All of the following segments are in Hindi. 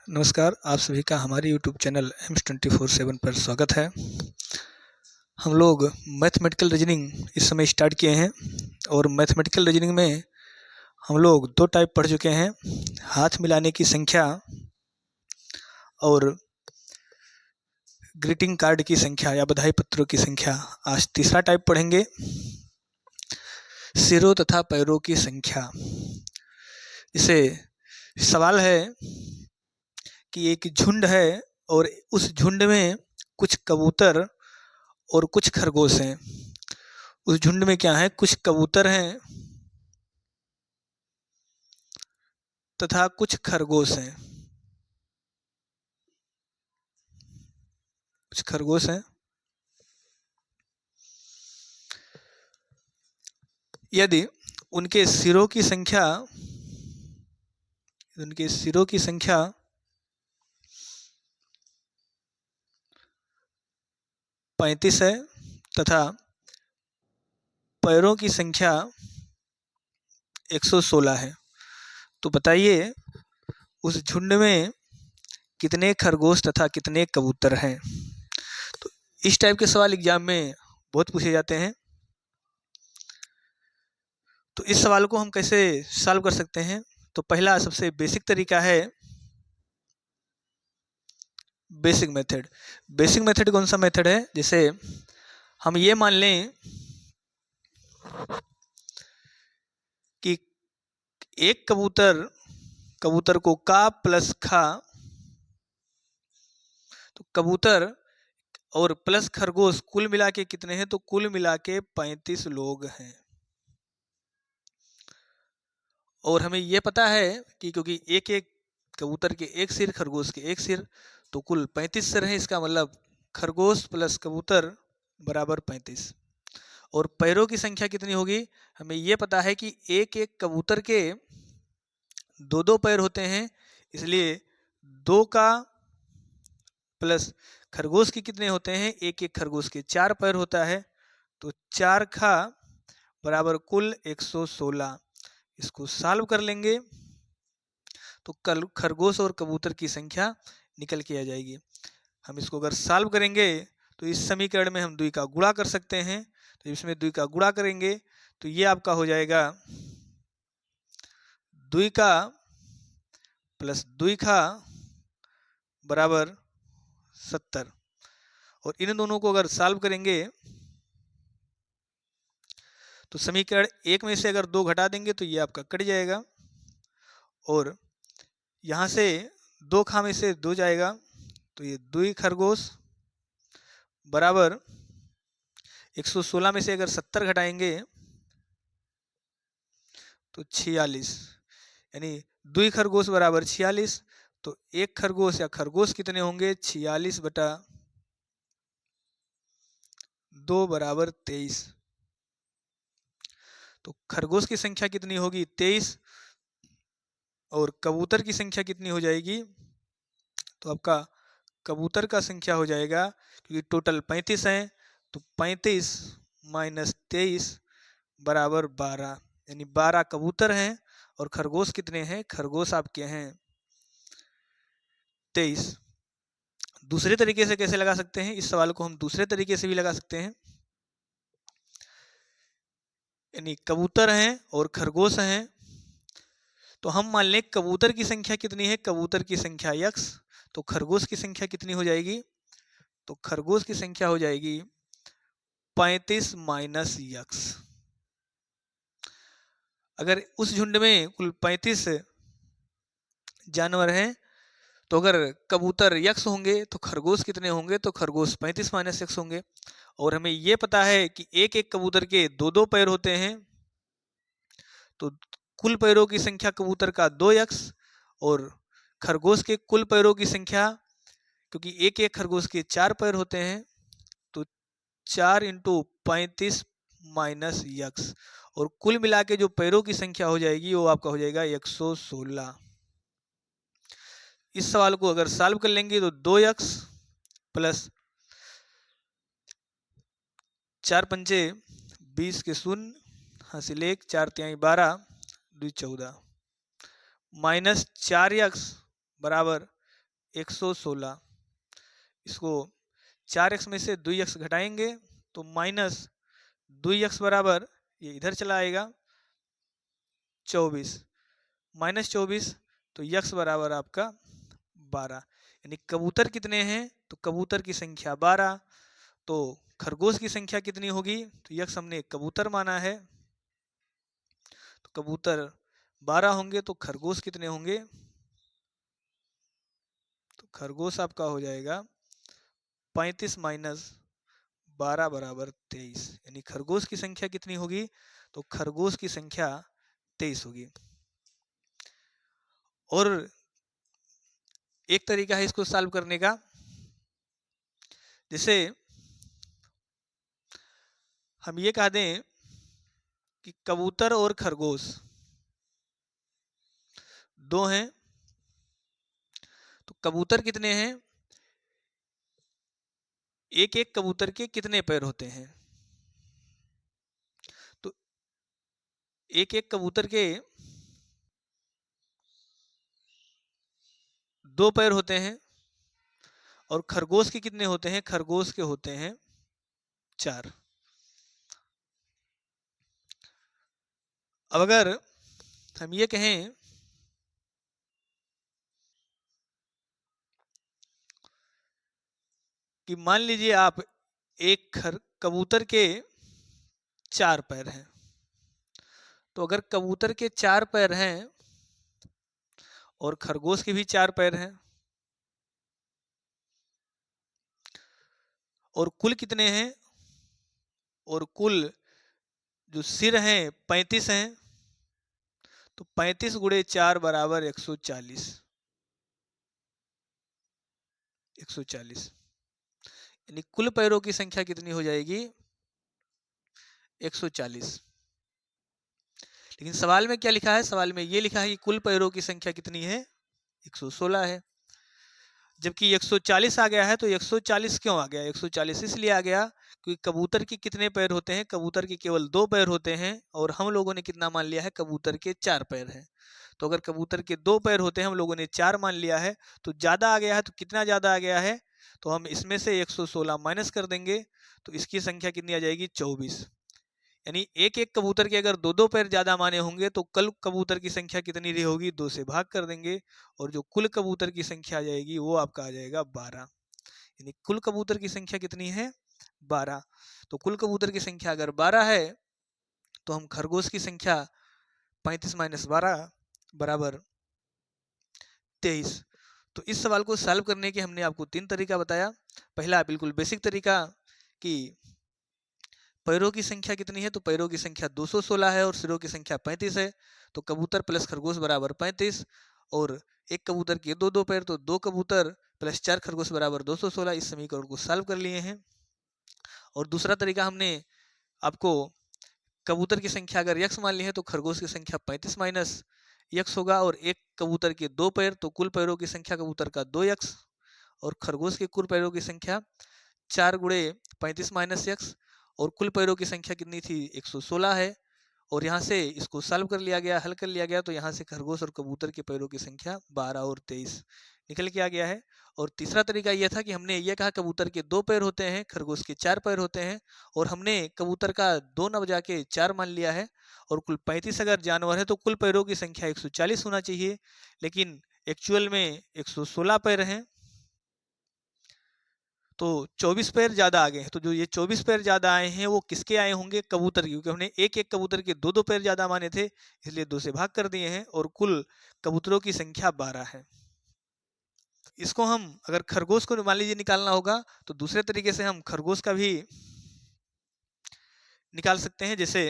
नमस्कार, आप सभी का हमारे यूट्यूब चैनल एम्स24/7 पर स्वागत है। हम लोग मैथमेटिकल रीजनिंग इस समय स्टार्ट किए हैं और मैथमेटिकल रीजनिंग में हम लोग दो टाइप पढ़ चुके हैं, हाथ मिलाने की संख्या और ग्रीटिंग कार्ड की संख्या या बधाई पत्रों की संख्या। आज तीसरा टाइप पढ़ेंगे, सिरों तथा पैरों की संख्या। इसे सवाल है कि एक झुंड है और उस झुंड में कुछ कबूतर और कुछ खरगोश हैं। उस झुंड में क्या है, कुछ कबूतर हैं तथा कुछ खरगोश हैं। कुछ खरगोश हैं। यदि उनके सिरों की संख्या 35 है तथा पैरों की संख्या 116 है, तो बताइए उस झुंड में कितने खरगोश तथा कितने कबूतर हैं। तो इस टाइप के सवाल एग्जाम में बहुत पूछे जाते हैं। तो इस सवाल को हम कैसे सॉल्व कर सकते हैं? तो पहला सबसे बेसिक तरीका है बेसिक मेथड। बेसिक मेथड कौन सा मेथड है? जैसे हम ये मान लें कि एक कबूतर को का प्लस खा, तो कबूतर और प्लस खरगोश कुल मिला के कितने हैं? तो कुल मिला के 35 लोग हैं। और हमें यह पता है कि क्योंकि एक एक कबूतर के एक सिर, खरगोश के एक सिर, तो कुल 35 सिर हैं। इसका मतलब खरगोश प्लस कबूतर बराबर 35। और पैरों की संख्या कितनी होगी? हमें यह पता है कि एक एक कबूतर के दो दो पैर होते हैं, इसलिए 2 का प्लस खरगोश के कितने होते हैं? एक एक खरगोश के 4 पैर होता है, तो 4 खा बराबर कुल 116। इसको सॉल्व कर लेंगे तो कल खरगोश और कबूतर की संख्या निकल के आ जाएगी। हम इसको अगर सॉल्व करेंगे तो इस समीकरण में हम 2 का गुणा कर सकते हैं, तो इसमें 2 का गुणा करेंगे तो ये आपका हो जाएगा 2 का प्लस 2 का बराबर 70। और इन दोनों को अगर सॉल्व करेंगे तो समीकरण 1 में से अगर 2 घटा देंगे तो ये आपका कट जाएगा, और यहाँ से 2 खा में से 2 जाएगा, तो ये 2 खरगोश बराबर 116 में से अगर 70 घटाएंगे तो 46, यानी 2 खरगोश बराबर 46। तो एक खरगोश या खरगोश कितने होंगे? 46 बटा 2 बराबर 23। तो खरगोश की संख्या कितनी होगी? 23। और कबूतर की संख्या कितनी हो जाएगी? तो आपका कबूतर का संख्या हो जाएगा, क्योंकि टोटल 35 हैं, तो 35 माइनस 23 बराबर 12, यानी 12 कबूतर हैं। और खरगोश कितने हैं? खरगोश आपके हैं 23। दूसरे तरीके से कैसे लगा सकते हैं इस सवाल को? हम दूसरे तरीके से भी लगा सकते हैं, यानी कबूतर हैं और खरगोश हैं, तो हम मान लें कबूतर की संख्या कितनी है? कबूतर की संख्या x, तो खरगोश की संख्या कितनी हो जाएगी? तो खरगोश की संख्या हो जाएगी 35 माइनस x। अगर उस झुंड में कुल 35 जानवर हैं, तो अगर कबूतर x होंगे तो खरगोश कितने होंगे? तो खरगोश 35 माइनस x होंगे। और हमें यह पता है कि एक एक कबूतर के दो दो पैर होते हैं, तो कुल पैरों की संख्या कबूतर का 2x, और खरगोश के कुल पैरों की संख्या, क्योंकि एक एक खरगोश के 4 पैर होते हैं, तो 4 इंटू 35 माइनस x, और कुल मिला के जो पैरों की संख्या हो जाएगी वो आपका हो जाएगा 116। इस सवाल को अगर सॉल्व कर लेंगे तो 2x प्लस 4 पंचे 20 के शून्य, हासिल 1, 4 तिहाई 12, 2 14, माइनस 4x बराबर 116, इसको 4x में से 2x घटाएंगे तो माइनस 2x बराबर ये इधर चला आएगा 24, माइनस 24, तो x बराबर आपका 12। यानी कबूतर कितने हैं, तो कबूतर की संख्या 12। तो खरगोश की संख्या कितनी होगी, तो यक्स हमने कबूतर माना है, तो कबूतर 12 होंगे, तो खरगोश कितने होंगे, तो खरगोश आपका हो जाएगा 35 माइनस 12 बराबर 23। यानी खरगोश की संख्या कितनी होगी, तो खरगोश की संख्या 23 होगी। और एक तरीका है इसको सॉल्व करने का, जैसे हम ये कह दें कि कबूतर और खरगोश दो हैं, तो कबूतर कितने हैं, एक एक कबूतर के कितने पैर होते हैं, तो एक एक कबूतर के 2 पैर होते हैं, और खरगोश के कितने होते हैं, खरगोश के होते हैं 4। अब अगर हम ये कहें कि मान लीजिए आप एक कबूतर के 4 पैर हैं, तो अगर कबूतर के 4 पैर हैं और खरगोश के भी 4 पैर हैं, और कुल कितने हैं, और कुल जो सिर हैं 35 हैं, तो 35 गुणे 4 बराबर 140, 140। यानी कुल पैरों की संख्या कितनी हो जाएगी, 140। लेकिन सवाल में क्या लिखा है, सवाल में ये लिखा है कि कुल पैरों की संख्या कितनी है, 116 है। जबकि 140 आ गया है, तो 140 क्यों आ गया, 140 इसलिए आ गया क्योंकि कबूतर के कितने पैर होते हैं, कबूतर के केवल 2 पैर होते हैं, और हम लोगों ने कितना मान लिया है, कबूतर के 4 पैर हैं। तो अगर कबूतर के 2 पैर होते हैं, हम लोगों ने 4 मान लिया है, तो ज़्यादा आ गया है। तो कितना ज़्यादा आ गया है, तो हम इसमें से 116 माइनस कर देंगे, तो इसकी संख्या कितनी आ जाएगी, 24। यानी एक एक कबूतर के अगर 2 पैर ज़्यादा माने होंगे, तो कल कबूतर की संख्या कितनी रही होगी, 2 से भाग कर देंगे, और जो कुल कबूतर की संख्या आ जाएगी वो आपका आ जाएगा 12। यानी कुल कबूतर की संख्या कितनी है, 12। तो कुल कबूतर की संख्या अगर 12 है, तो हम खरगोश की संख्या 35 माइनस 12 बराबर 23। तो इस सवाल को सॉल्व करने के हमने आपको 3 तरीका बताया। पहला बिल्कुल बेसिक तरीका कि पैरों की संख्या कितनी है, तो पैरों की संख्या 216 है और सिरों की संख्या 35 है, तो कबूतर प्लस खरगोश बराबर 35, और एक कबूतर के 2 पैर, तो 2 कबूतर प्लस 4 खरगोश बराबर 216। इस समीकरण को सॉल्व कर लिए हैं। और दूसरा तरीका हमने आपको कबूतर की संख्या अगर यक्स मान ली है, तो खरगोश की संख्या 35 माइनस यक्स होगा, और एक कबूतर के 2 पैर, तो कुल पैरों की संख्या कबूतर का 2x, और खरगोश के कुल पैरों की संख्या 4 गुणे 35 माइनस यक्स, और कुल पैरों की संख्या कितनी थी, 116 है। और यहाँ से इसको सॉल्व कर लिया गया, हल कर लिया गया, तो यहाँ से खरगोश और कबूतर के पैरों की संख्या 12 और 23 निकल के आ गया है। और तीसरा तरीका यह था कि हमने ये कहा कबूतर के 2 पैर होते हैं, खरगोश के 4 पैर होते हैं, और हमने कबूतर का 2 न बजा के 4 मान लिया है, और कुल 35 अगर जानवर है, तो कुल पैरों की संख्या 140 होना चाहिए, लेकिन एक्चुअल में 116 पैर हैं, तो 24 पैर ज़्यादा आ गए हैं। तो जो ये 24 पैर ज़्यादा आए हैं, वो किसके आए होंगे, कबूतर की, क्योंकि हमने एक एक कबूतर के 2 पैर ज़्यादा माने थे, इसलिए 2 से भाग कर दिए हैं, और कुल कबूतरों की संख्या 12 है। इसको हम अगर खरगोश को मान लीजिए निकालना होगा, तो दूसरे तरीके से हम खरगोश का भी निकाल सकते हैं। जैसे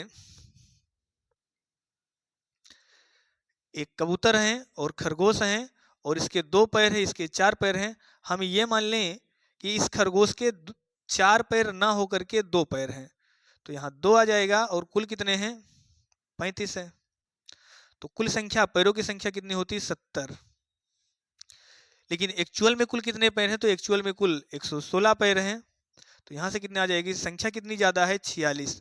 एक कबूतर है और खरगोश है, और इसके 2 पैर है, इसके 4 पैर हैं। हम ये मान लें कि इस खरगोश के 4 पैर ना होकर के 2 पैर हैं, तो यहाँ 2 आ जाएगा, और कुल कितने हैं, 35 है। तो कुल संख्या पैरों की संख्या कितनी होती, 70। लेकिन एक्चुअल में कुल कितने पैर हैं, तो एक्चुअल में कुल 116 पैर हैं। तो यहाँ से कितने आ जाएगी, संख्या कितनी ज़्यादा है, 46।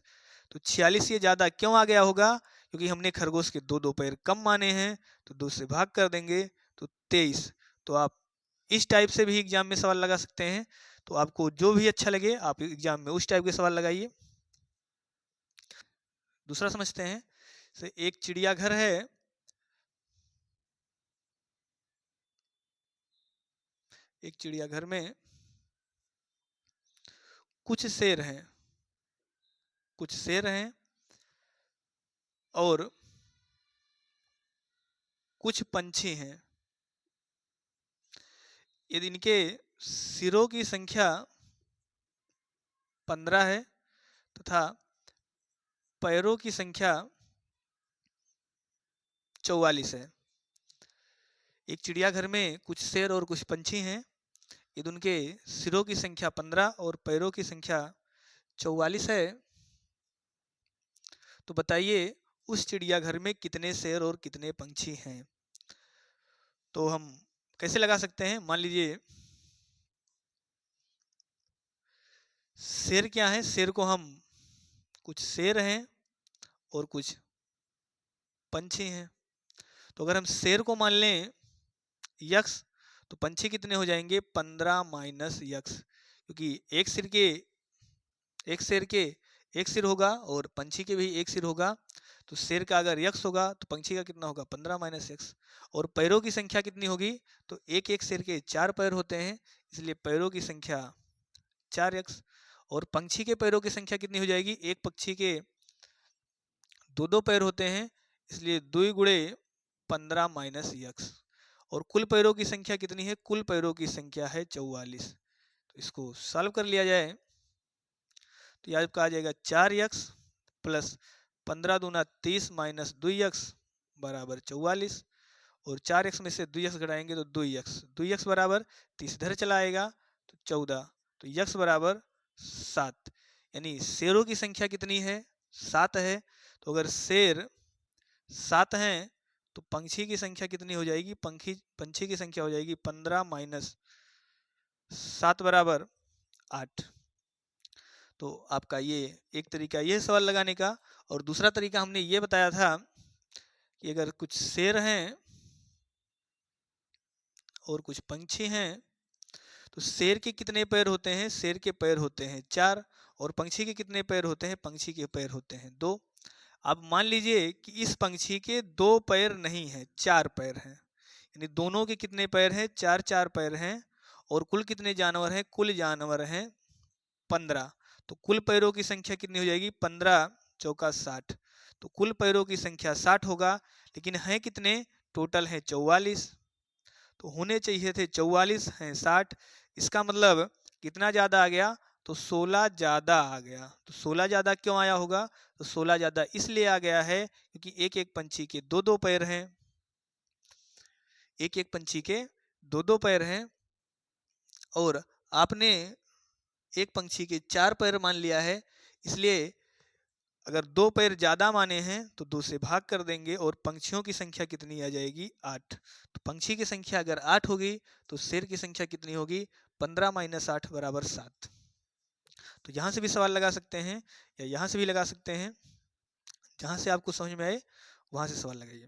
तो 46 ये ज़्यादा क्यों आ गया होगा, क्योंकि हमने खरगोश के 2 पैर कम माने हैं, तो 2 से भाग कर देंगे, तो 23। तो आप इस टाइप से भी एग्जाम में सवाल लगा सकते हैं। तो आपको जो भी अच्छा लगे आप एग्जाम में उस टाइप के सवाल लगाइए। दूसरा समझते हैं। से एक चिड़ियाघर है, एक चिड़ियाघर में कुछ शेर हैं, कुछ शेर हैं और कुछ पंछी हैं। यदि इनके सिरों की संख्या 15 है तथा पैरों की संख्या 44 है। एक चिड़ियाघर में कुछ शेर और कुछ पंछी हैं। यदि उनके सिरों की संख्या 15 और पैरों की संख्या 44 है तो बताइए उस चिड़ियाघर में कितने शेर और कितने पंछी हैं। तो हम कैसे लगा सकते हैं? मान लीजिए शेर क्या है, शेर को हम कुछ शेर हैं और कुछ पंछी हैं। तो अगर हम शेर को मान लें यक्स तो पंछी कितने हो जाएंगे? 15 माइनस यक्स, क्योंकि एक शेर के एक सिर होगा और पंछी के भी एक सिर होगा। तो शेर का अगर यक्स होगा तो पंछी का कितना होगा? 15 माइनस यक्स। और पैरों की संख्या कितनी होगी? तो एक एक शेर के 4 पैर होते हैं, इसलिए पैरों की संख्या 4 यक्स। और पंछी के पैरों की संख्या कितनी हो जाएगी? एक पक्षी के 2 पैर होते हैं, इसलिए 2 गुणे 15 माइनस यक्स। और कुल पैरों की संख्या कितनी है? कुल पैरों की संख्या है 44। तो इसको सॉल्व कर लिया जाए तो यह आपका आ जाएगा 4 यक्स प्लस 15 दूना 30 माइनस 2 यक्स बराबर 44। और 4 यक्स में से 2 यक्स घटाएंगे तो 2 यक्स बराबर 30 इधर चला आएगा तो 14। तो यक्स बराबर 7। यानी शेरों की संख्या कितनी है? 7 है। तो अगर शेर 7 हैं तो पंछी की संख्या कितनी हो जाएगी? पंछी की संख्या हो जाएगी 15 माइनस 7 बराबर 8। तो आपका ये एक तरीका ये सवाल लगाने का। और दूसरा तरीका हमने ये बताया था कि अगर कुछ शेर हैं और कुछ पंछी हैं तो शेर के कितने पैर होते हैं? शेर के पैर होते हैं 4। और पंछी के कितने पैर होते हैं? पंछी के पैर होते हैं 2। अब मान लीजिए कि इस पंछी के 2 पैर नहीं हैं, 4 पैर हैं। यानी दोनों के कितने पैर हैं? 4 4 पैर हैं। और कुल कितने जानवर हैं? कुल जानवर हैं 15। तो कुल पैरों की संख्या कितनी हो जाएगी? 15 चौका 60। तो कुल पैरों की संख्या 60 होगा, लेकिन हैं कितने? टोटल है 44। तो होने चाहिए थे 44, हैं 60। इसका मतलब कितना ज़्यादा आ गया? तो 16 ज़्यादा आ गया। तो 16 ज़्यादा क्यों आया होगा? तो 16 ज़्यादा इसलिए आ गया है क्योंकि एक एक पंछी के 2 पैर हैं। एक एक पंछी के 2 पैर हैं और आपने एक पंछी के 4 पैर मान लिया है, इसलिए अगर 2 पैर ज़्यादा माने हैं तो 2 से भाग कर देंगे और पंछियों की संख्या कितनी आ जाएगी? 8। तो पंछी की संख्या अगर 8 होगी तो शेर की संख्या कितनी होगी? 15 माइनस 8 बराबर 7। तो यहाँ से भी सवाल लगा सकते हैं या यहाँ से भी लगा सकते हैं। जहाँ से आपको समझ में आए वहाँ से सवाल लगाइए।